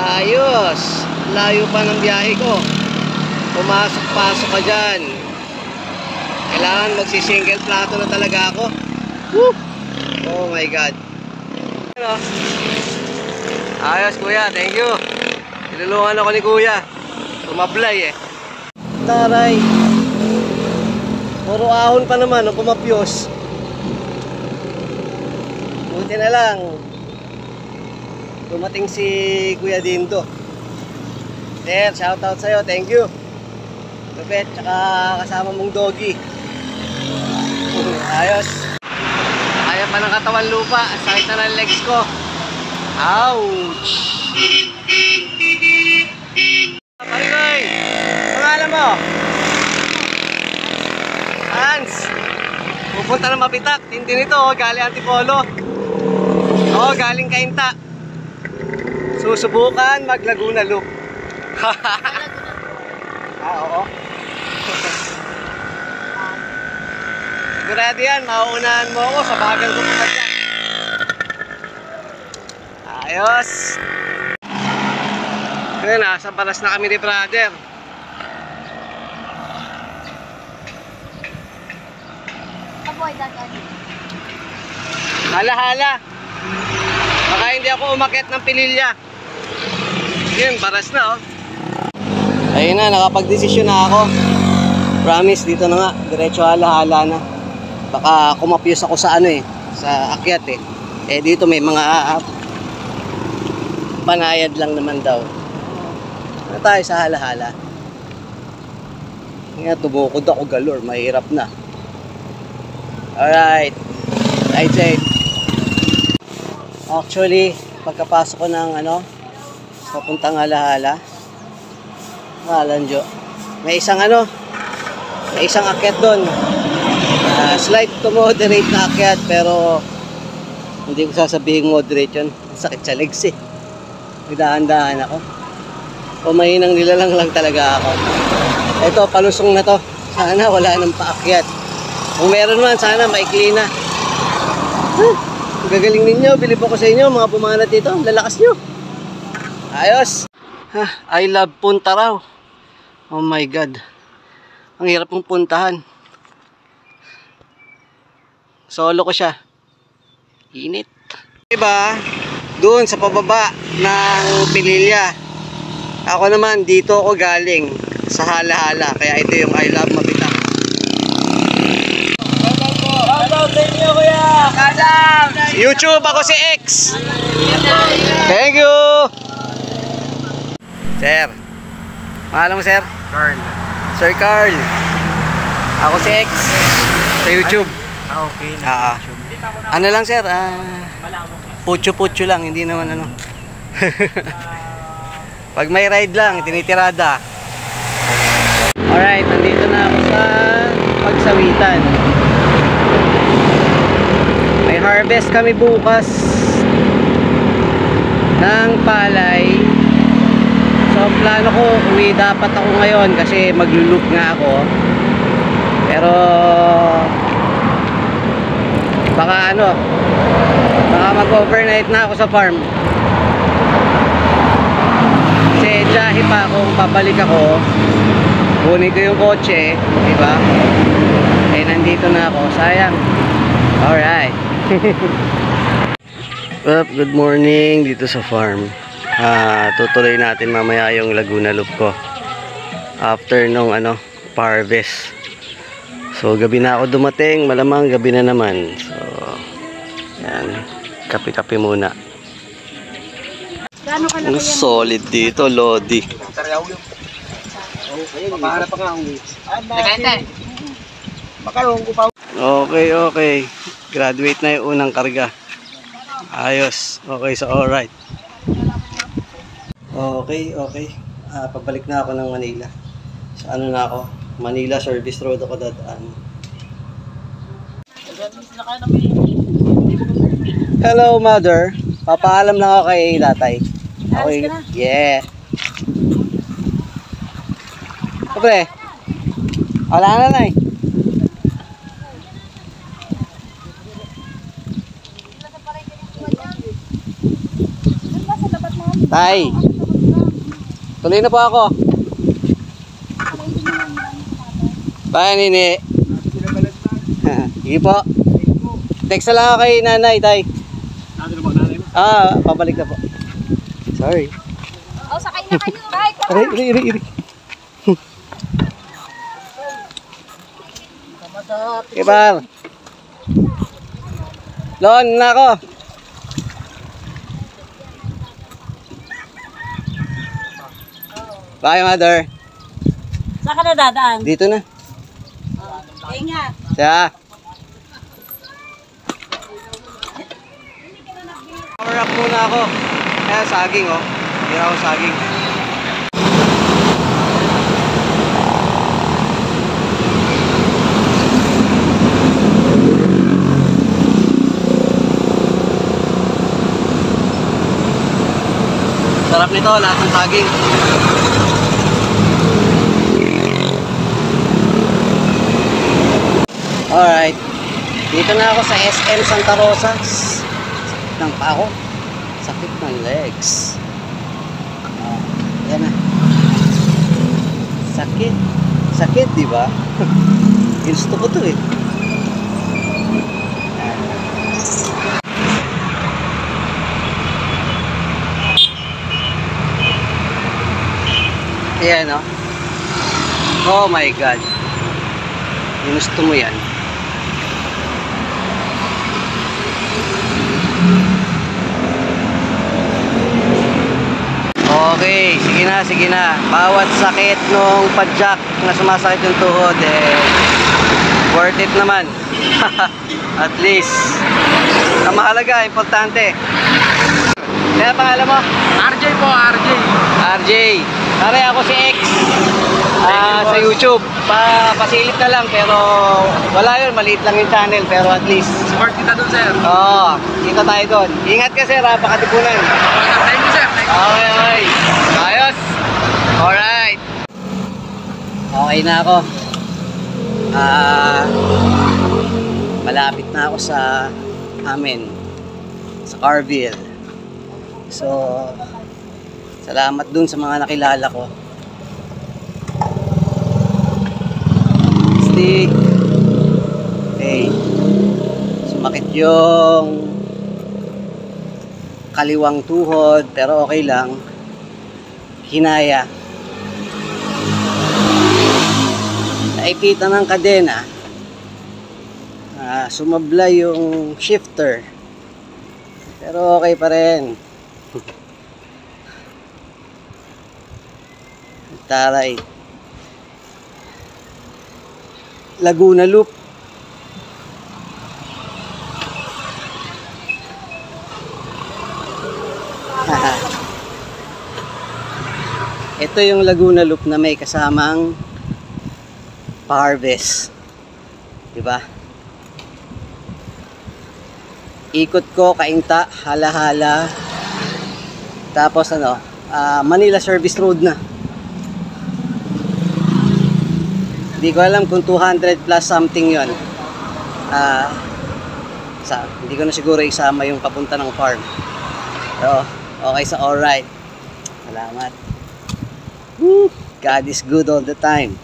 Ayos. Layo pa ng biyahe ko. Pumasok-pasok ka dyan. Kailangan magsi-single plato na talaga ako. Woo! Oh my God. Ano? Ayos kuya, thank you. Tinulungan ako ni kuya. Tumablay eh. Taray. Puro ahon pa naman nung kumapyos. Buti na lang dumating si Kuya Dindo. Sir, shoutout sa'yo, thank you. Lupet, tsaka kasama mong doggy. Ayos. Kaya pa ng katawan lupa. Sakit na ng legs ko. Ouch. Parigoy, pangalan mo? Hans. Pupunta na Mapitak. Tindi nito, galing Antipolo. Oo, galing Cainta. Susubukan mag Laguna Loop. Oo. Sigurado yan, mauunahan mo ako sa bagal ko pumadya. Ayos. Ngayon, nasa balas na kami ni brother. Hala-hala. Baka hindi ako umakyat ng Pililya. Yun, baras na oh. Ayun na, nakapag-desisyon na ako. Promise, dito na nga. Diretso hala-hala na. Baka kumapyos ako sa ano eh, sa akyat eh. Eh dito may mga panayad lang naman daw. Ano tayo sa hala-hala? Nga, tumukod ako galore, mahirap na. Alright, right side. Actually, pagkapasok ko ng ano, papuntang hala-hala, Malanjo, may isang ano, may isang akyat doon. Slight to moderate na akyat, pero hindi ko sasabihin moderate yun. Sakit sa legs eh. Nagdahan-dahan ako. O mahinang nilalang lang talaga ako. Ito, palusong na to. Sana wala nang paakyat. Kung meron man, sana maikli na. Gagaling ninyo, bilib ako sa inyo, mga pumanat dito. Lalakas nyo. Ayos. I love punta raw. Oh my God. Ang hirap mong puntahan. Solo ko siya. Init. Diba? Doon sa pababa ng Pililya. Ako naman, dito ako galing. Sa hala-hala. Kaya ito yung I love Mapitak. Shoutout sa inyo kuya. YouTube, ako si X. Thank you. Sir. Pangalan mo sir? Carl. Sir Carl. Ako si X. Sa YouTube. Okay. Ano lang sir? Pucho-pucho lang. Hindi naman ano. Pag may ride lang, tinitirada. Alright, nandito na ako sa Pagsawitan. May harvest kami bukas ng palay. So plano ko, uwi dapat ako ngayon kasi maglulup nga ako. Pero baka ano, baka mag-overnight na ako sa farm. Kasi jahe pa kung babalik ako, kunin ko yung kotse, diba? Eh nandito na ako, sayang. Alright. Good morning dito sa farm. Tutuloy natin mamaya yung Laguna Loop ko after nung ano, harvest. So gabi na ako dumating, malamang gabi na naman. So yan, kape-kape muna. Ang solid dito, Lodi. Okay. Graduate na yung unang karga. Ayos. Okay, so alright. Okay. Pabalik na ako ng Manila. Sa ano na ako? Manila Service Road ako dadaan. Hello, mother. Papaalam lang ako kay tatay. Okay. Yeah. Pre. Wala na eh. Tay. Tuloy na po ako. Bye, Nini. Sige po. Text na lang ako kay nanay, tay. Pabalik na po. Sorry. Sakay na kayo. Bye. Iri. Kipar. Lon na ako. Bye, mother. Saan ka na dadaan? Dito na. Ingat. Siya. Power up muna ako. Kaya saging, oh. Hindi ako saging. Sarap nito, lahat ng saging. Alright. Dito na ako sa SM Santa Rosa. Sakit ng pako. Sakit ng legs. Yan na. Sakit. Sakit, di ba? Gusto ko to eh. Ayan, oh. Oh my God. Ginusto mo yan. Okay, sige na. Bawat sakit nung padjak na sumasakit yung tuhod, worth it naman. At least. Ang mahalaga, importante. Kaya pangalan mo? RJ po, RJ. RJ. Pare, ako si X. Sa YouTube. Pasilip na lang, pero wala yun. Maliit lang yung channel, pero at least. Support kita dun, sir. Oo, kita tayo doon. Ingat ka, sir, ha? Pakatipunan. Thank you, sir. Thank you. Okay. Ayos. Alright. Okay na ako. Malapit na ako sa amin. Sa Carville. So, salamat dun sa mga nakilala ko. Stick. Okay. Sumakit yung kaliwang tuhod, pero okay lang. Hinaya. Naipita ng kadena. Sumabla yung shifter. Pero okay pa rin. Taray. Laguna Loop. Ito yung Laguna Loop na may kasamang pa-harvest. Diba? Ikot ko, Kainta, Hala-Hala. Tapos Manila Service Road na. Hindi ko alam kung 200 plus something yon. Hindi ko na siguro isama yung papunta ng farm. Pero okay sa alright. Salamat. Woo! God is good all the time.